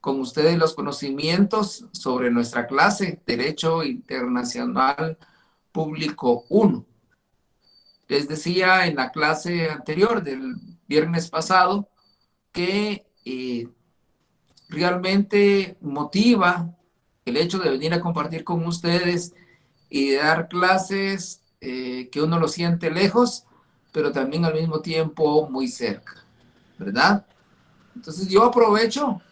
con ustedes los conocimientos sobre nuestra clase Derecho Internacional Público 1. Les decía en la clase anterior del viernes pasado que realmente motiva el hecho de venir a compartir con ustedes y de dar clases que uno lo siente lejos, pero también al mismo tiempo muy cerca, ¿verdad? Entonces yo aprovecho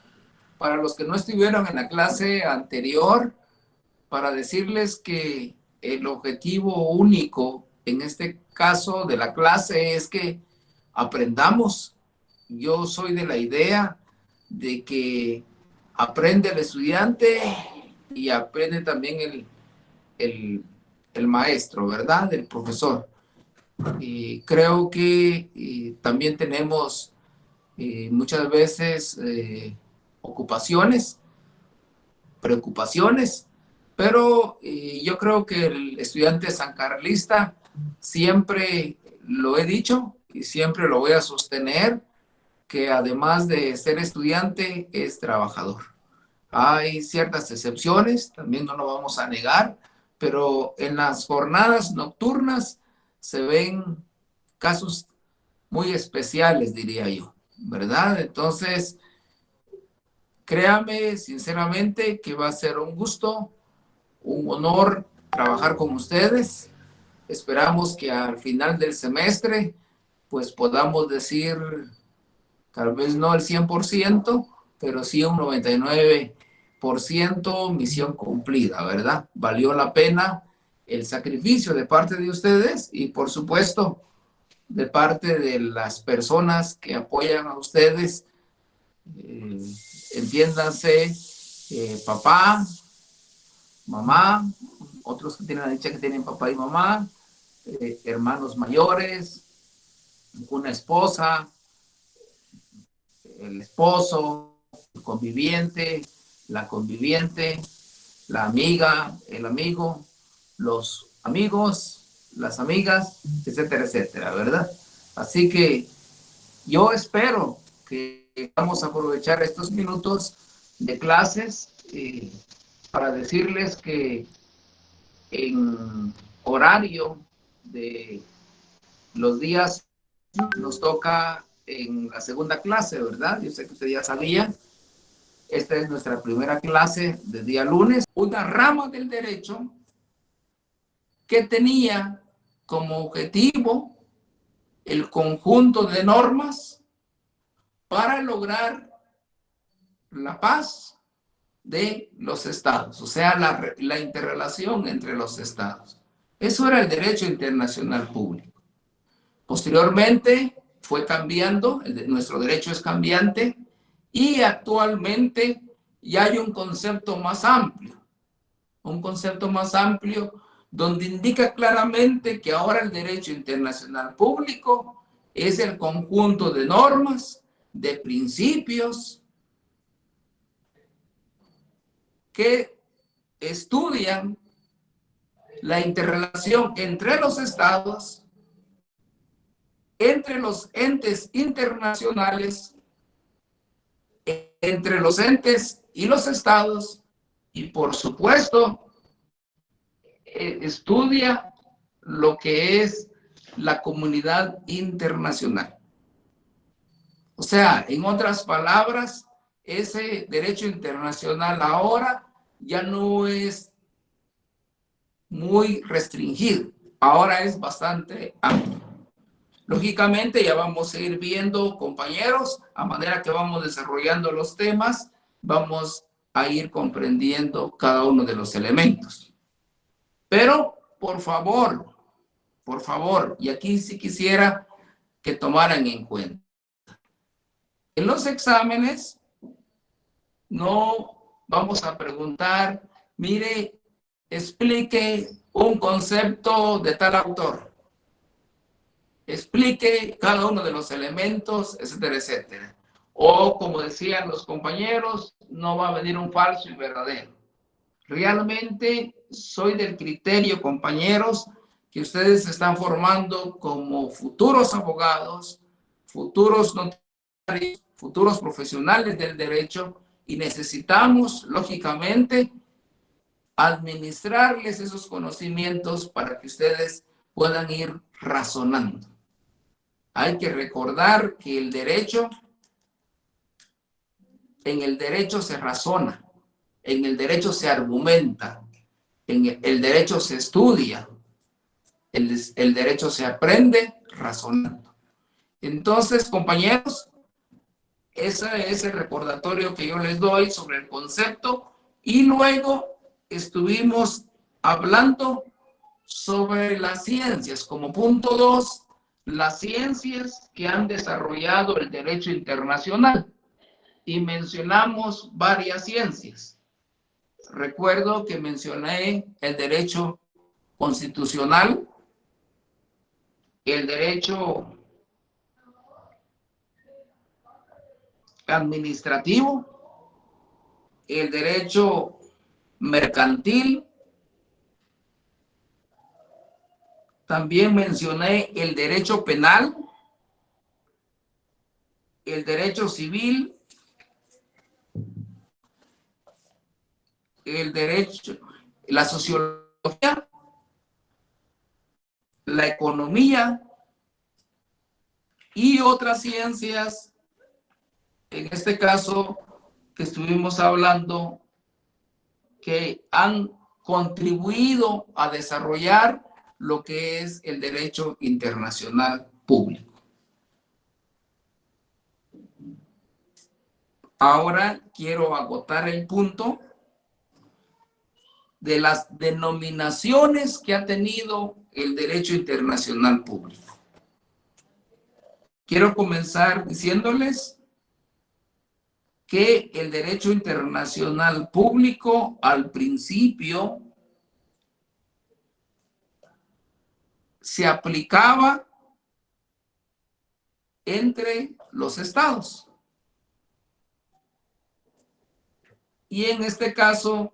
para los que no estuvieron en la clase anterior para decirles que el objetivo único en este caso de la clase es que aprendamos. Yo soy de la idea de que aprende el estudiante y aprende también el maestro, ¿verdad? El profesor. Y creo que también tenemos muchas veces ocupaciones, preocupaciones, pero yo creo que el estudiante sancarlista, siempre lo he dicho y siempre lo voy a sostener, que además de ser estudiante es trabajador. Hay ciertas excepciones, también no lo vamos a negar, pero en las jornadas nocturnas se ven casos muy especiales, diría yo, ¿verdad? Entonces, créame sinceramente que va a ser un gusto, un honor trabajar con ustedes. Esperamos que al final del semestre, pues podamos decir, tal vez no el 100%, pero sí un 99% misión cumplida, ¿verdad? Valió la pena el sacrificio de parte de ustedes y, por supuesto, de parte de las personas que apoyan a ustedes. Entiéndanse, papá, mamá, otros que tienen la dicha que tienen papá y mamá, hermanos mayores, una esposa, el esposo, el conviviente, la conviviente, la amiga, el amigo, los amigos, las amigas, etcétera, etcétera, ¿verdad? Así que yo espero que vamos a aprovechar estos minutos de clases para decirles que en horario de los días nos toca en la segunda clase, ¿verdad? Yo sé que usted ya sabía. Esta es nuestra primera clase de día lunes. Una rama del derecho que tenía como objetivo el conjunto de normas para lograr la paz de los estados, o sea, la interrelación entre los estados. Eso era el derecho internacional público. Posteriormente fue cambiando, nuestro derecho es cambiante y actualmente ya hay un concepto más amplio donde indica claramente que ahora el derecho internacional público es el conjunto de normas, de principios que estudian la interrelación entre los estados, entre los entes internacionales, entre los entes y los estados, y por supuesto, estudia lo que es la comunidad internacional. O sea, en otras palabras, ese derecho internacional ahora ya no es muy restringido, ahora es bastante amplio. Lógicamente ya vamos a ir viendo, compañeros, a manera que vamos desarrollando los temas, vamos a ir comprendiendo cada uno de los elementos. Pero, por favor, y aquí sí quisiera que tomaran en cuenta. En los exámenes no vamos a preguntar, mire, explique un concepto de tal autor. Explique cada uno de los elementos, etcétera, etcétera. O, como decían los compañeros, no va a venir un falso y verdadero. Realmente soy del criterio, compañeros, que ustedes se están formando como futuros abogados, futuros notarios, futuros profesionales del derecho, y necesitamos, lógicamente, administrarles esos conocimientos para que ustedes puedan ir razonando. Hay que recordar que el derecho, en el derecho se razona, en el derecho se argumenta, en el derecho se estudia, el derecho se aprende razonando. Entonces, compañeros, ese es el recordatorio que yo les doy sobre el concepto, y luego estuvimos hablando sobre las ciencias. Como punto 2, las ciencias que han desarrollado el derecho internacional, y mencionamos varias ciencias. Recuerdo que mencioné el derecho constitucional, el derecho administrativo, el derecho mercantil. También mencioné el derecho penal, el derecho civil, el derecho, la sociología, la economía y otras ciencias, en este caso que estuvimos hablando, que han contribuido a desarrollar lo que es el derecho internacional público. Ahora quiero agotar el punto de las denominaciones que ha tenido el derecho internacional público. Quiero comenzar diciéndoles que el derecho internacional público al principio se aplicaba entre los estados. Y en este caso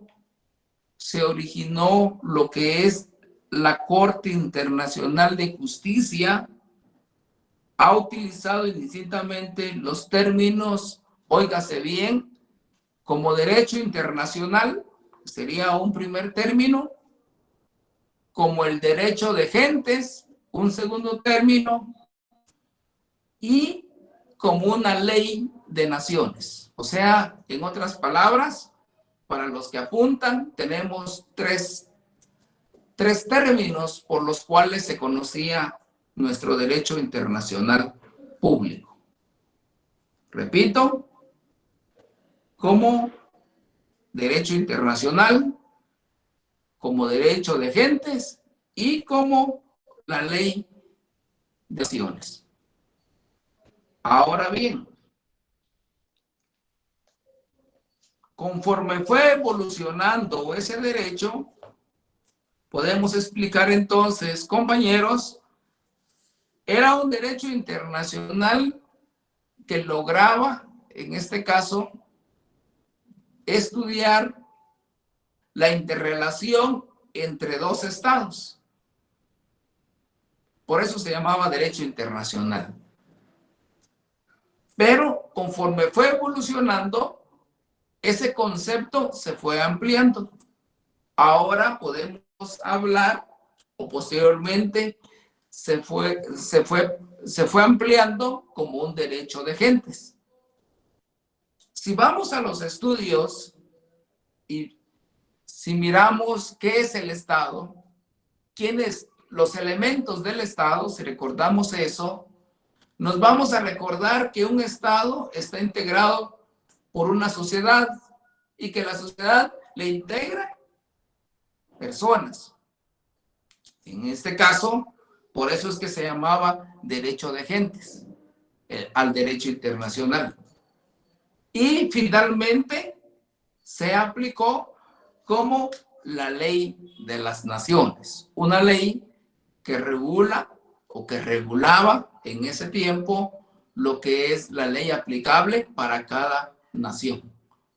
se originó lo que es la Corte Internacional de Justicia. Ha utilizado indistintamente los términos, óigase bien, como derecho internacional, sería un primer término, como el derecho de gentes, un segundo término, y como una ley de naciones. O sea, en otras palabras, para los que apuntan, tenemos tres términos por los cuales se conocía nuestro derecho internacional público. Repito, como derecho internacional, como derecho de gentes y como la ley de naciones. Ahora bien, conforme fue evolucionando ese derecho, podemos explicar entonces, compañeros, era un derecho internacional que lograba, en este caso, estudiar la interrelación entre dos estados. Por eso se llamaba derecho internacional. Pero conforme fue evolucionando, ese concepto se fue ampliando. Ahora podemos hablar, o posteriormente se fue ampliando como un derecho de gentes. Si vamos a los estudios y si miramos qué es el Estado, quiénes los elementos del Estado, si recordamos eso, nos vamos a recordar que un Estado está integrado por una sociedad y que la sociedad le integra personas. En este caso, por eso es que se llamaba derecho de gentes al derecho internacional. Y finalmente se aplicó como la ley de las naciones, una ley que regula o que regulaba en ese tiempo lo que es la ley aplicable para cada nación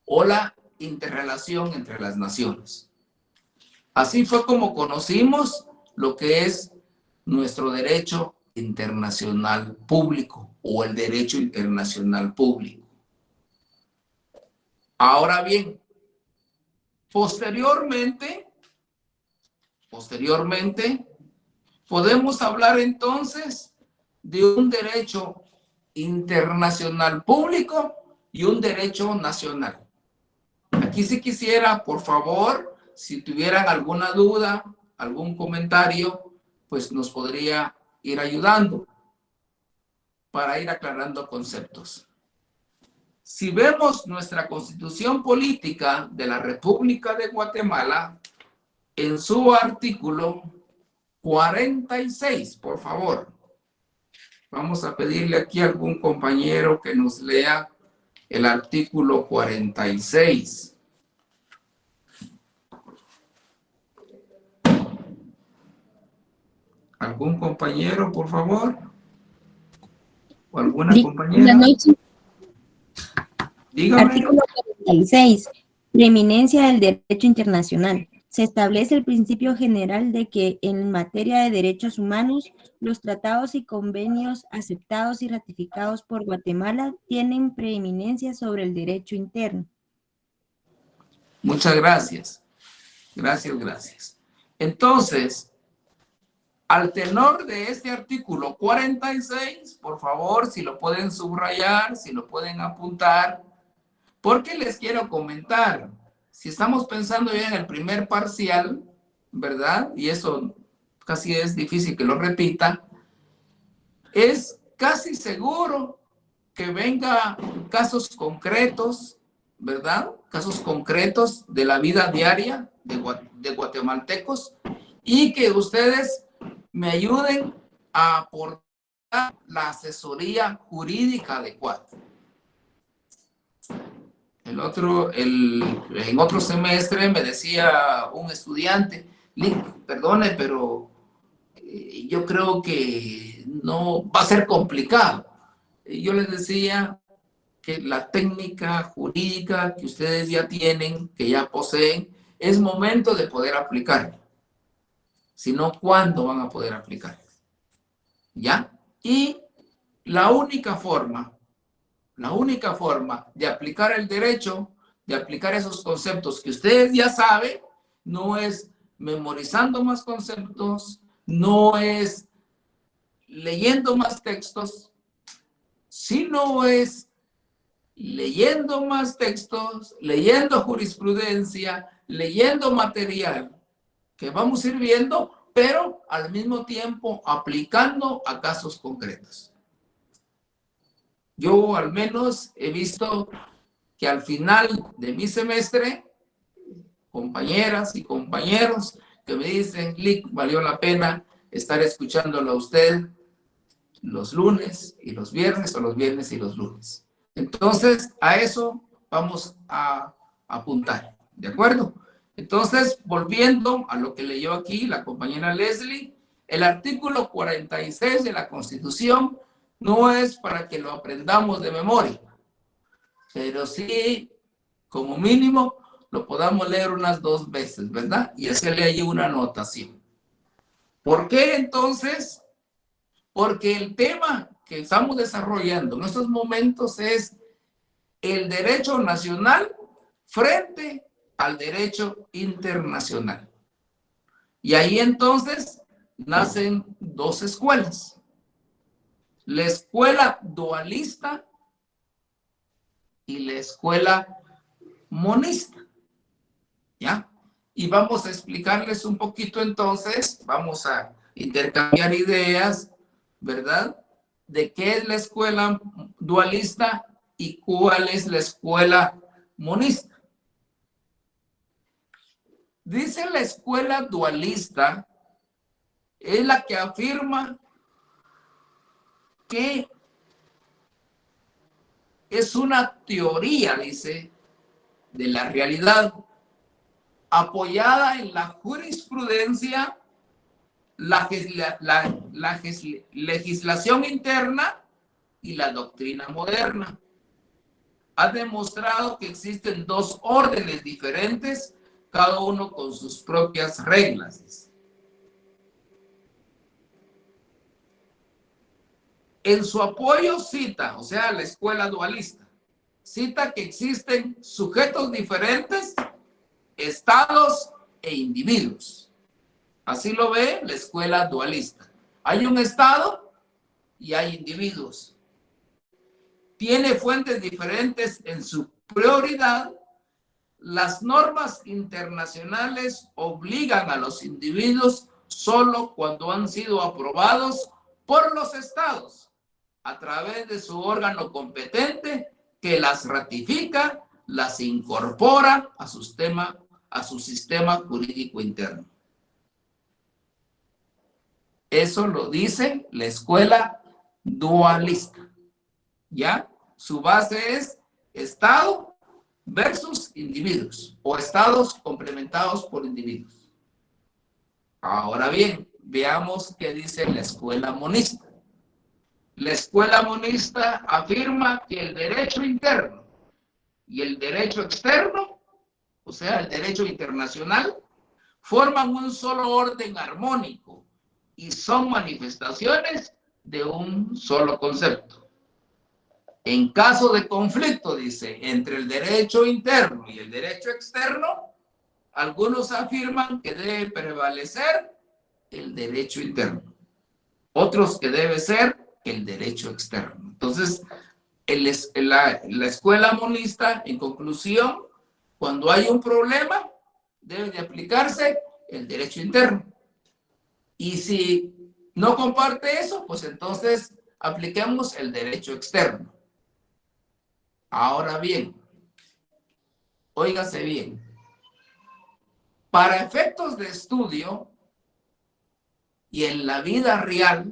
o la interrelación entre las naciones. Así fue como conocimos lo que es nuestro derecho internacional público o el derecho internacional público. Ahora bien, posteriormente, podemos hablar entonces de un derecho internacional público y un derecho nacional. Aquí sí quisiera, por favor, si tuvieran alguna duda, algún comentario, pues nos podría ir ayudando para ir aclarando conceptos. Si vemos nuestra Constitución Política de la República de Guatemala, en su artículo 46, por favor. Vamos a pedirle aquí a algún compañero que nos lea el artículo 46. ¿Algún compañero, por favor? ¿O alguna Buenas compañera? noches. Dígame. Artículo 46. Preeminencia del derecho internacional. Se establece el principio general de que en materia de derechos humanos, los tratados y convenios aceptados y ratificados por Guatemala tienen preeminencia sobre el derecho interno. Muchas gracias. Gracias. Entonces, al tenor de este artículo 46, por favor, si lo pueden subrayar, si lo pueden apuntar, porque les quiero comentar, si estamos pensando ya en el primer parcial, ¿verdad? Y eso casi es difícil que lo repita, es casi seguro que venga casos concretos, ¿verdad? Casos concretos de la vida diaria de guatemaltecos y que ustedes me ayuden a aportar la asesoría jurídica adecuada. En otro semestre me decía un estudiante, perdone, pero yo creo que no va a ser complicado. Yo les decía que la técnica jurídica que ustedes ya tienen, que ya poseen, es momento de poder aplicar. Si no, ¿cuándo van a poder aplicar? ¿Ya? Y la única forma de aplicar el derecho, de aplicar esos conceptos que ustedes ya saben, no es memorizando más conceptos, no es leyendo más textos, sino es leyendo más textos, leyendo jurisprudencia, leyendo material que vamos a ir viendo, pero al mismo tiempo aplicando a casos concretos. Yo al menos he visto que al final de mi semestre, compañeras y compañeros que me dicen, Lick, valió la pena estar escuchándolo a usted los lunes y los viernes, o los viernes y los lunes. Entonces, a eso vamos a apuntar, ¿de acuerdo? Entonces, volviendo a lo que leyó aquí la compañera Leslie, el artículo 46 de la Constitución no es para que lo aprendamos de memoria, pero sí, como mínimo, lo podamos leer unas 2 veces, ¿verdad? Y hacerle ahí una anotación. ¿Por qué entonces? Porque el tema que estamos desarrollando en estos momentos es el derecho nacional frente al derecho internacional. Y ahí entonces nacen 2 escuelas. La escuela dualista y la escuela monista. ¿Ya? Y vamos a explicarles un poquito entonces, vamos a intercambiar ideas, ¿verdad? De qué es la escuela dualista y cuál es la escuela monista. Dice la escuela dualista, es la que afirma que es una teoría, dice, de la realidad, apoyada en la jurisprudencia, la legislación interna y la doctrina moderna. Ha demostrado que existen 2 órdenes diferentes, cada uno con sus propias reglas. En su apoyo cita, o sea, la escuela dualista, cita que existen sujetos diferentes, estados e individuos. Así lo ve la escuela dualista. Hay un estado y hay individuos. Tiene fuentes diferentes en su prioridad. Las normas internacionales obligan a los individuos solo cuando han sido aprobados por los estados a través de su órgano competente que las ratifica, las incorpora a su sistema jurídico interno. Eso lo dice la escuela dualista. ¿Ya? Su base es Estado versus individuos o estados complementados por individuos. Ahora bien, veamos qué dice la escuela monista. La escuela monista afirma que el derecho interno y el derecho externo, o sea, el derecho internacional, forman un solo orden armónico y son manifestaciones de un solo concepto. En caso de conflicto, dice, entre el derecho interno y el derecho externo, algunos afirman que debe prevalecer el derecho interno, otros que debe ser el derecho externo. Entonces, la escuela monista, en conclusión, cuando hay un problema, debe de aplicarse el derecho interno. Y si no comparte eso, pues entonces apliquemos el derecho externo. Ahora bien, óigase bien, para efectos de estudio y en la vida real,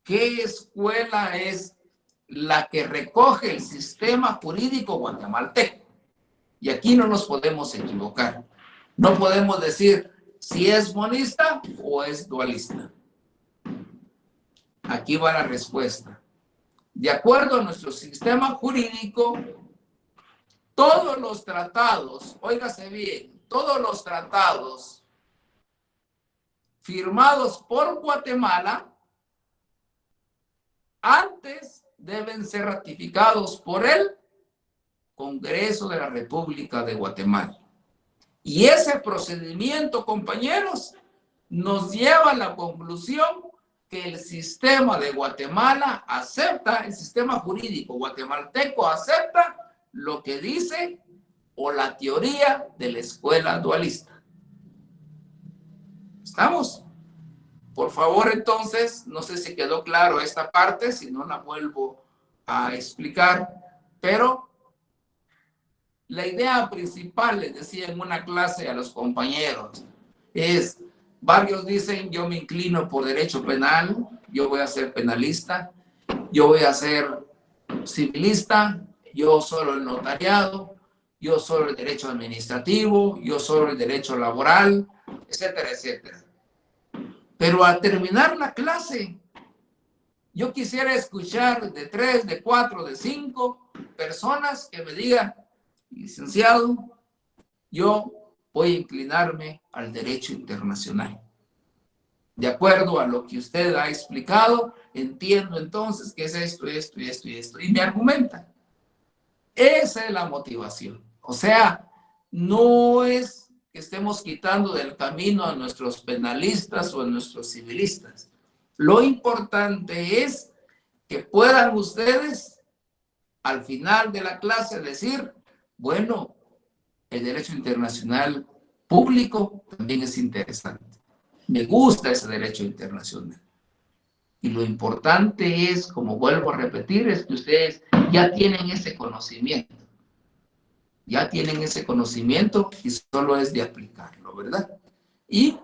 ¿qué escuela es la que recoge el sistema jurídico guatemalteco? Y aquí no nos podemos equivocar. No podemos decir si es monista o es dualista. Aquí va la respuesta. De acuerdo a nuestro sistema jurídico, todos los tratados, óigase bien, todos los tratados firmados por Guatemala antes deben ser ratificados por el Congreso de la República de Guatemala. Y ese procedimiento, compañeros, nos lleva a la conclusión que el sistema de Guatemala acepta, el sistema jurídico guatemalteco acepta lo que dice o la teoría de la escuela dualista. ¿Estamos? Por favor, entonces, no sé si quedó claro esta parte, si no la vuelvo a explicar, pero la idea principal, les decía en una clase a los compañeros, es, varios dicen, yo me inclino por derecho penal, yo voy a ser penalista, yo voy a ser civilista, yo solo el notariado, yo solo el derecho administrativo, yo solo el derecho laboral, etcétera, etcétera. Pero al terminar la clase, yo quisiera escuchar de 3, de 4, de 5 personas que me digan, licenciado, yo voy a inclinarme al derecho internacional. De acuerdo a lo que usted ha explicado, entiendo entonces que es esto, esto y esto y esto. Y me argumenta. Esa es la motivación. O sea, no es que estemos quitando del camino a nuestros penalistas o a nuestros civilistas. Lo importante es que puedan ustedes al final de la clase decir, bueno, el derecho internacional público también es interesante. Me gusta ese derecho internacional. Y lo importante es, como vuelvo a repetir, es que ustedes ya tienen ese conocimiento. Ya tienen ese conocimiento y solo es de aplicarlo, ¿verdad? Y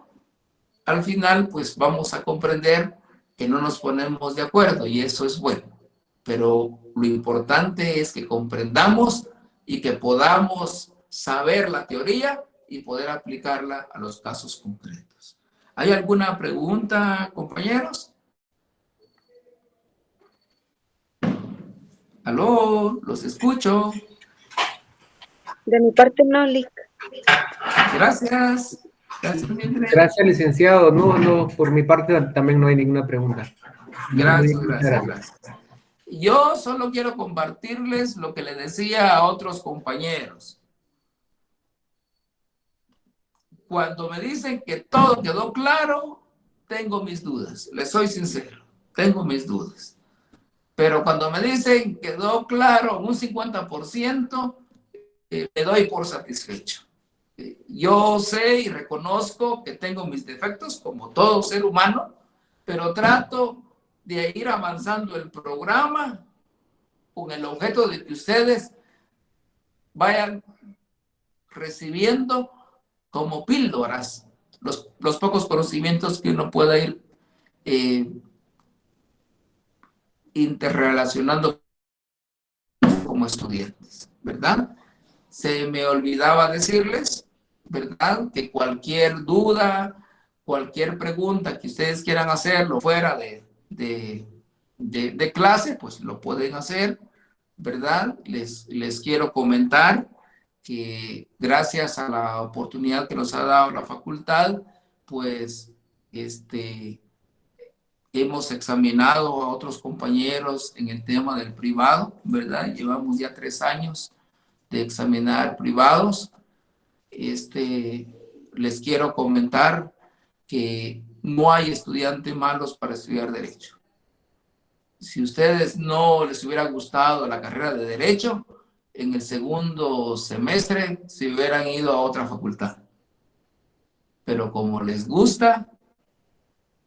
al final, pues vamos a comprender que no nos ponemos de acuerdo y eso es bueno. Pero lo importante es que comprendamos y que podamos saber la teoría y poder aplicarla a los casos concretos. ¿Hay alguna pregunta, compañeros? Aló, los escucho. De mi parte no, Lic. Gracias. Gracias, licenciado. No, por mi parte también no hay ninguna pregunta. Gracias. Yo solo quiero compartirles lo que le decía a otros compañeros. Cuando me dicen que todo quedó claro, tengo mis dudas. Les soy sincero, tengo mis dudas. Pero cuando me dicen quedó claro un 50%, me doy por satisfecho. Yo sé y reconozco que tengo mis defectos como todo ser humano, pero trato de ir avanzando el programa con el objeto de que ustedes vayan recibiendo como píldoras los pocos conocimientos que uno pueda ir interrelacionando como estudiantes, ¿verdad? Se me olvidaba decirles, ¿verdad? Que cualquier duda, cualquier pregunta que ustedes quieran hacerlo fuera de clase, pues lo pueden hacer, ¿verdad? Les quiero comentar que gracias a la oportunidad que nos ha dado la facultad, pues hemos examinado a otros compañeros en el tema del privado, ¿verdad? Llevamos ya 3 años de examinar privados. Les quiero comentar que no hay estudiantes malos para estudiar Derecho. Si ustedes no les hubiera gustado la carrera de Derecho, en el segundo semestre se hubieran ido a otra facultad. Pero como les gusta,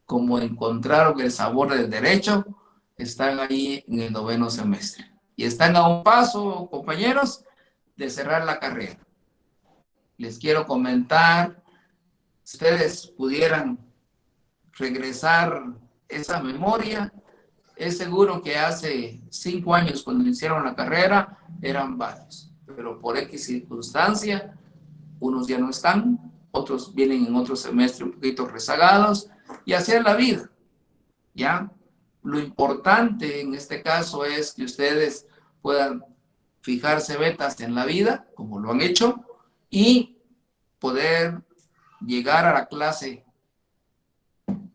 como encontraron el sabor del Derecho, están ahí en el 9º semestre. Y están a un paso, compañeros, de cerrar la carrera. Les quiero comentar, si ustedes pudieran regresar esa memoria, es seguro que hace 5 años cuando iniciaron la carrera eran varios, pero por X circunstancia, unos ya no están, otros vienen en otro semestre un poquito rezagados, y así es la vida, ¿ya? Lo importante en este caso es que ustedes puedan fijarse metas en la vida, como lo han hecho, y poder llegar a la clase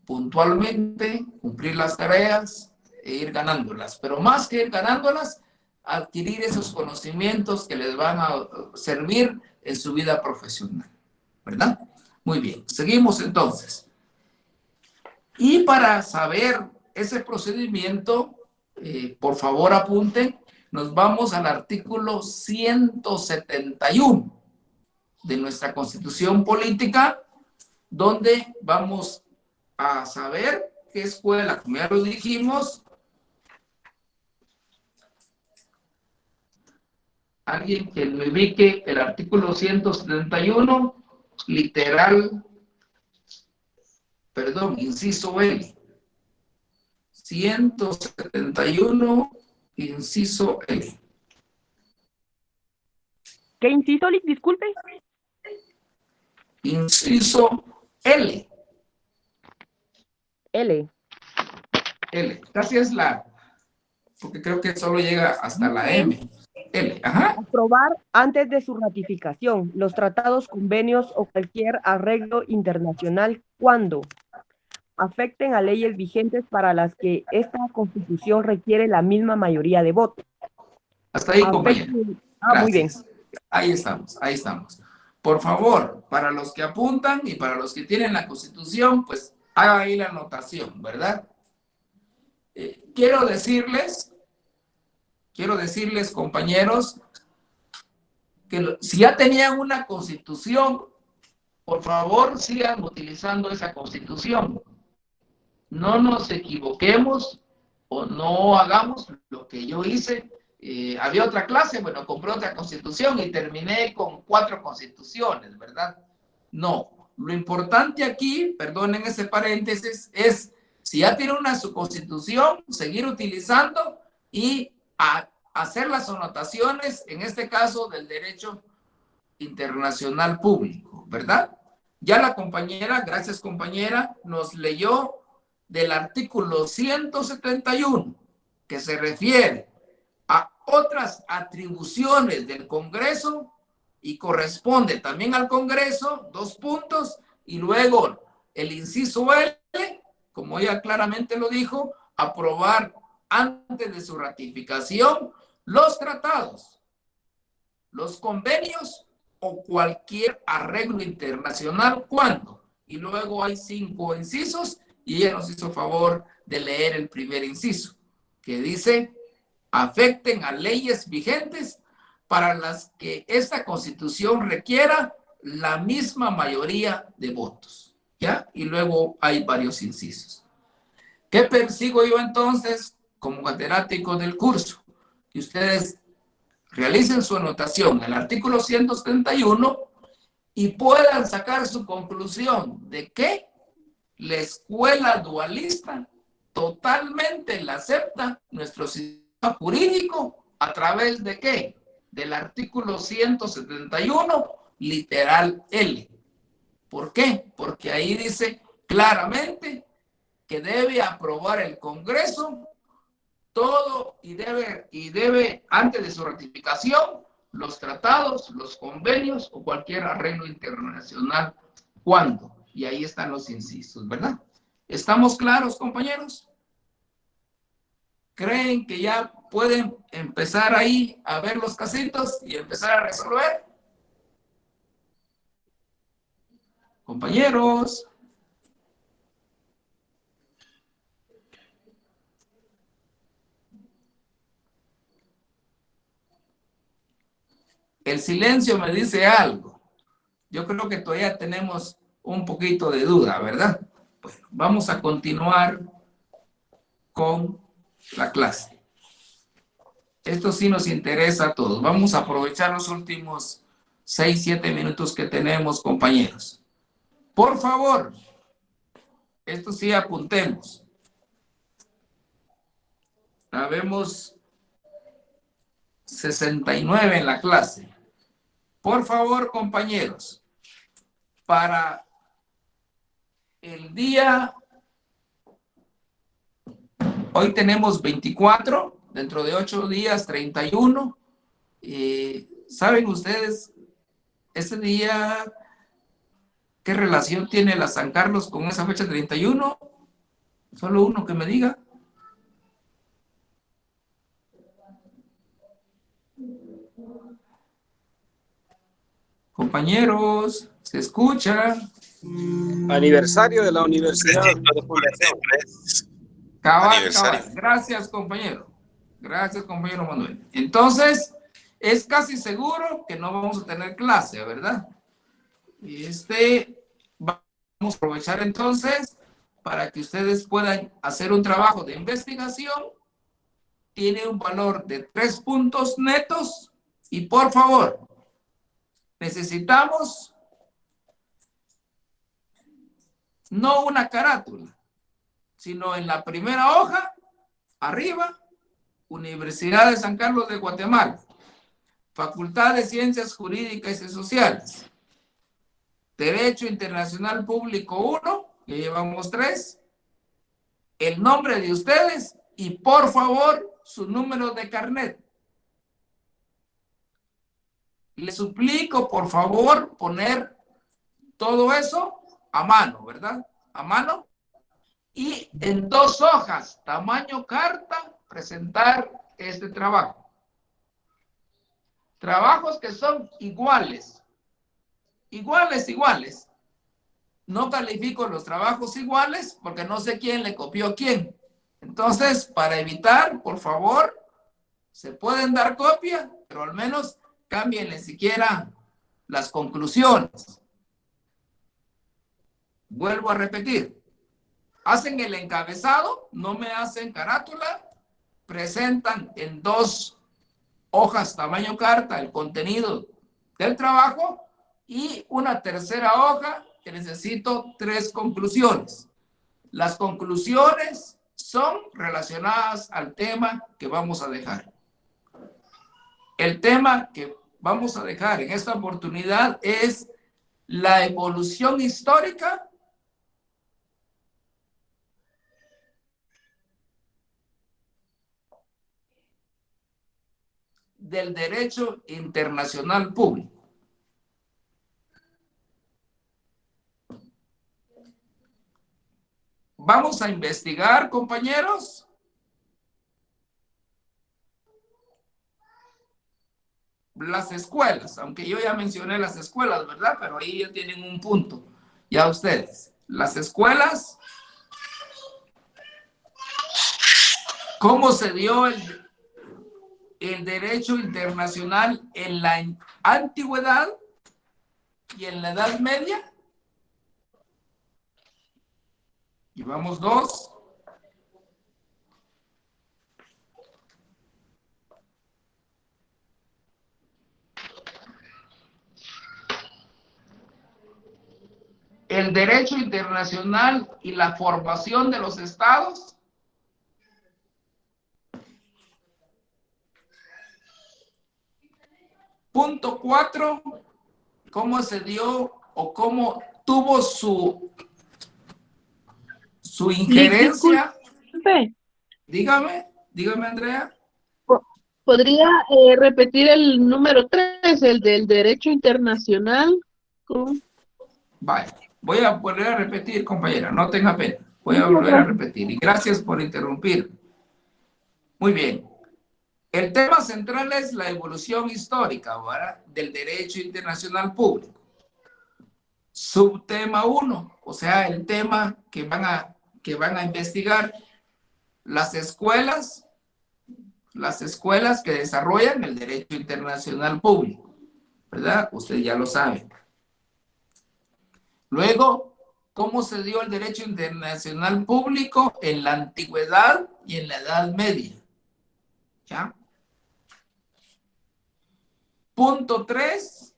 puntualmente, cumplir las tareas e ir ganándolas. Pero más que ir ganándolas, adquirir esos conocimientos que les van a servir en su vida profesional, ¿verdad? Muy bien, seguimos entonces. Y para saber ese procedimiento, por favor apunten, nos vamos al artículo 171 de nuestra Constitución Política, donde vamos a saber qué escuela, como ya lo dijimos. Alguien que me ubique el artículo 171, inciso L. 171, inciso L. ¿Qué inciso, Lick? Disculpe. Inciso L. L. L. Casi es la, porque creo que solo llega hasta la M. L. Ajá. Aprobar antes de su ratificación los tratados, convenios o cualquier arreglo internacional cuando afecten a leyes vigentes para las que esta Constitución requiere la misma mayoría de votos. Hasta ahí, compañero. Muy bien. Ahí estamos. Por favor, para los que apuntan y para los que tienen la Constitución, pues hagan ahí la anotación, ¿verdad? Quiero decirles, compañeros, que si ya tenían una Constitución, por favor, sigan utilizando esa Constitución. No nos equivoquemos o no hagamos lo que yo hice. Había otra clase, bueno, compré otra Constitución y terminé con 4 constituciones, ¿verdad? No, lo importante aquí, perdonen ese paréntesis, es si ya tiene una su Constitución, seguir utilizando y hacer las anotaciones, en este caso del derecho internacional público, ¿verdad? Ya la compañera, gracias compañera, nos leyó del artículo 171, que se refiere a otras atribuciones del Congreso y corresponde también al Congreso, 2 puntos, y luego el inciso L, como ella claramente lo dijo, aprobar antes de su ratificación los tratados, los convenios o cualquier arreglo internacional. ¿Cuándo? Y luego hay 5 incisos y ella nos hizo favor de leer el primer inciso, que dice: afecten a leyes vigentes para las que esta Constitución requiera la misma mayoría de votos. ¿Ya? Y luego hay varios incisos. ¿Qué persigo yo entonces como catedrático del curso? Que ustedes realicen su anotación en el artículo 171 y puedan sacar su conclusión de que la escuela dualista totalmente la acepta nuestro sistema jurídico a través de ¿qué? Del artículo 171, literal L. ¿Por qué? Porque ahí dice claramente que debe aprobar el Congreso todo y debe, antes de su ratificación, los tratados, los convenios o cualquier arreglo internacional. ¿Cuándo? Y ahí están los incisos, ¿verdad? ¿Estamos claros, compañeros? ¿Creen que ya pueden empezar ahí a ver los casitos y empezar a resolver? Compañeros. El silencio me dice algo. Yo creo que todavía tenemos un poquito de duda, ¿verdad? Bueno, vamos a continuar con la clase. Esto sí nos interesa a todos. Vamos a aprovechar los últimos 6, 7 minutos que tenemos, compañeros. Por favor, esto sí apuntemos. Habemos 69 en la clase. Por favor, compañeros, para el día, hoy tenemos 24, dentro de 8 días 31. ¿Saben ustedes ese día qué relación tiene la San Carlos con esa fecha 31? Solo uno que me diga. Compañeros, ¿se escucha? Aniversario de la Universidad de Fundación. Cabal. Gracias, compañero. Gracias, compañero Manuel. Entonces, es casi seguro que no vamos a tener clase, ¿verdad? Vamos a aprovechar entonces para que ustedes puedan hacer un trabajo de investigación. Tiene un valor de 3 puntos netos y por favor, necesitamos no una carátula, sino en la primera hoja, arriba, Universidad de San Carlos de Guatemala, Facultad de Ciencias Jurídicas y Sociales, Derecho Internacional Público 1, que llevamos 3, el nombre de ustedes y por favor su número de carnet. Les suplico por favor poner todo eso a mano, ¿verdad? A mano. Y en 2 hojas, tamaño carta, presentar este trabajo. Trabajos que son iguales. Iguales. No califico los trabajos iguales porque no sé quién le copió a quién. Entonces, para evitar, por favor, se pueden dar copia, pero al menos cámbienle siquiera las conclusiones. Vuelvo a repetir. Hacen el encabezado, no me hacen carátula, presentan en 2 hojas tamaño carta el contenido del trabajo y una tercera hoja que necesito 3 conclusiones. Las conclusiones son relacionadas al tema que vamos a dejar. El tema que vamos a dejar en esta oportunidad es la evolución histórica del derecho internacional público. Vamos a investigar, compañeros, las escuelas, aunque yo ya mencioné las escuelas, ¿verdad? Pero ahí ya tienen un punto. Ya ustedes, las escuelas, ¿cómo se dio el derecho internacional en la antigüedad y en la Edad Media? Llevamos 2. El derecho internacional y la formación de los estados. Punto 4, ¿cómo se dio o cómo tuvo su injerencia? Disculpe, Dígame, Andrea. ¿podría repetir el número 3, el del derecho internacional? Vale, voy a volver a repetir, compañera, no tenga pena. Voy a volver a repetir y gracias por interrumpir. Muy bien. El tema central es la evolución histórica, ¿verdad?, del derecho internacional público. Subtema 1, o sea, el tema que van a investigar, las escuelas que desarrollan el derecho internacional público, ¿verdad? Usted ya lo sabe. Luego, ¿cómo se dio el derecho internacional público en la antigüedad y en la Edad Media? ¿Ya? Punto 3.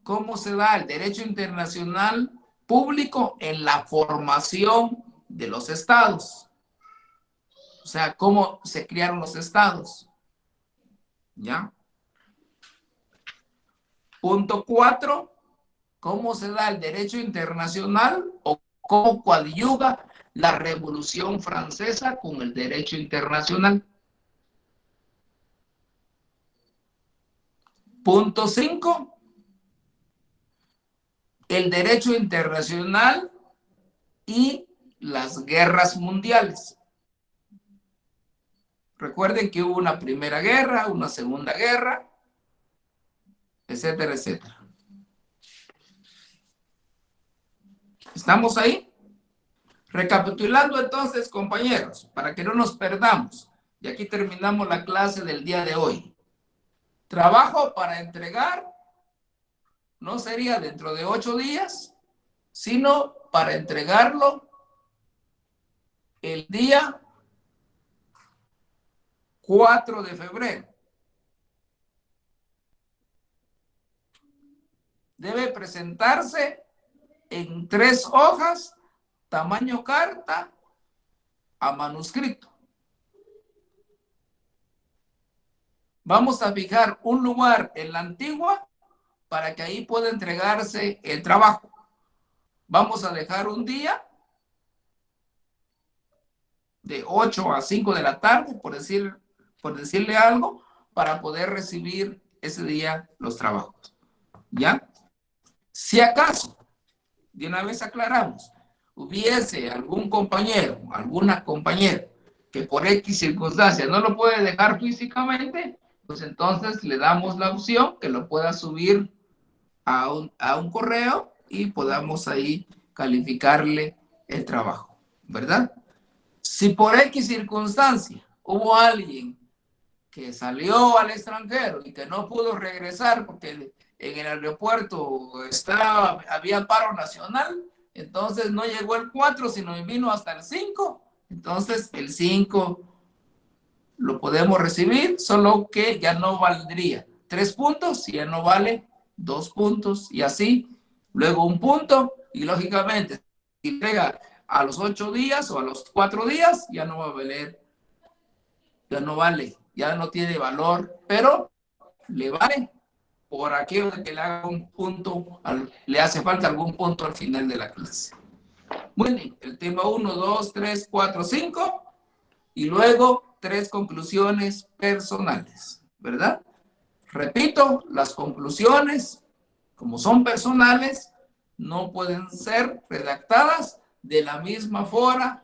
¿Cómo se da el derecho internacional público en la formación de los estados? O sea, ¿cómo se crearon los estados? ¿Ya? Punto 4. ¿Cómo se da el derecho internacional o cómo coadyuva la Revolución Francesa con el derecho internacional? Punto 5. El derecho internacional y las guerras mundiales. Recuerden que hubo una primera guerra, una segunda guerra, etcétera, etcétera. ¿Estamos ahí? Recapitulando entonces, compañeros, para que no nos perdamos. Y aquí terminamos la clase del día de hoy. Trabajo para entregar no sería dentro de 8 días, sino para entregarlo el día 4 de febrero. Debe presentarse en 3 hojas, tamaño carta, a manuscrito. Vamos a fijar un lugar en la antigua para que ahí pueda entregarse el trabajo. Vamos a dejar un día de 8 a 5 de la tarde, por decirle algo, para poder recibir ese día los trabajos. ¿Ya? Si acaso, de una vez aclaramos, hubiese algún compañero, alguna compañera, que por X circunstancia no lo puede dejar físicamente, pues entonces le damos la opción que lo pueda subir a un correo y podamos ahí calificarle el trabajo, ¿verdad? Si por X circunstancia hubo alguien que salió al extranjero y que no pudo regresar porque en el aeropuerto había paro nacional, entonces no llegó el 4, sino vino hasta el 5, entonces el 5 lo podemos recibir, solo que ya no valdría 3 puntos, ya no vale 2 puntos, y así, luego 1 punto, y lógicamente, si llega a los 8 días o a los 4 días, ya no va a valer, ya no vale, ya no tiene valor, pero le vale por aquello de que le haga un punto, le hace falta algún punto al final de la clase. Muy bien, el tema 1, 2, 3, 4, 5, y luego 3 conclusiones personales, ¿verdad? Repito, las conclusiones, como son personales, no pueden ser redactadas de la misma forma,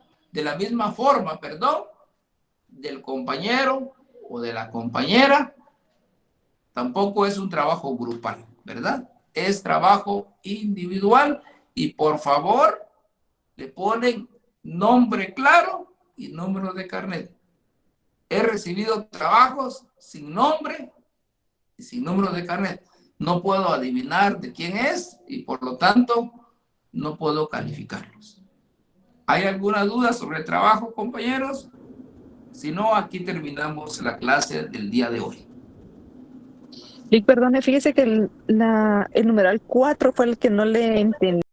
del compañero o de la compañera, tampoco es un trabajo grupal, ¿verdad? Es trabajo individual y por favor le ponen nombre claro y número de carnet. He recibido trabajos sin nombre y sin número de carnet. No puedo adivinar de quién es y por lo tanto no puedo calificarlos. ¿Hay alguna duda sobre el trabajo, compañeros? Si no, aquí terminamos la clase del día de hoy. Y perdone, fíjese que el numeral 4 fue el que no le entendí.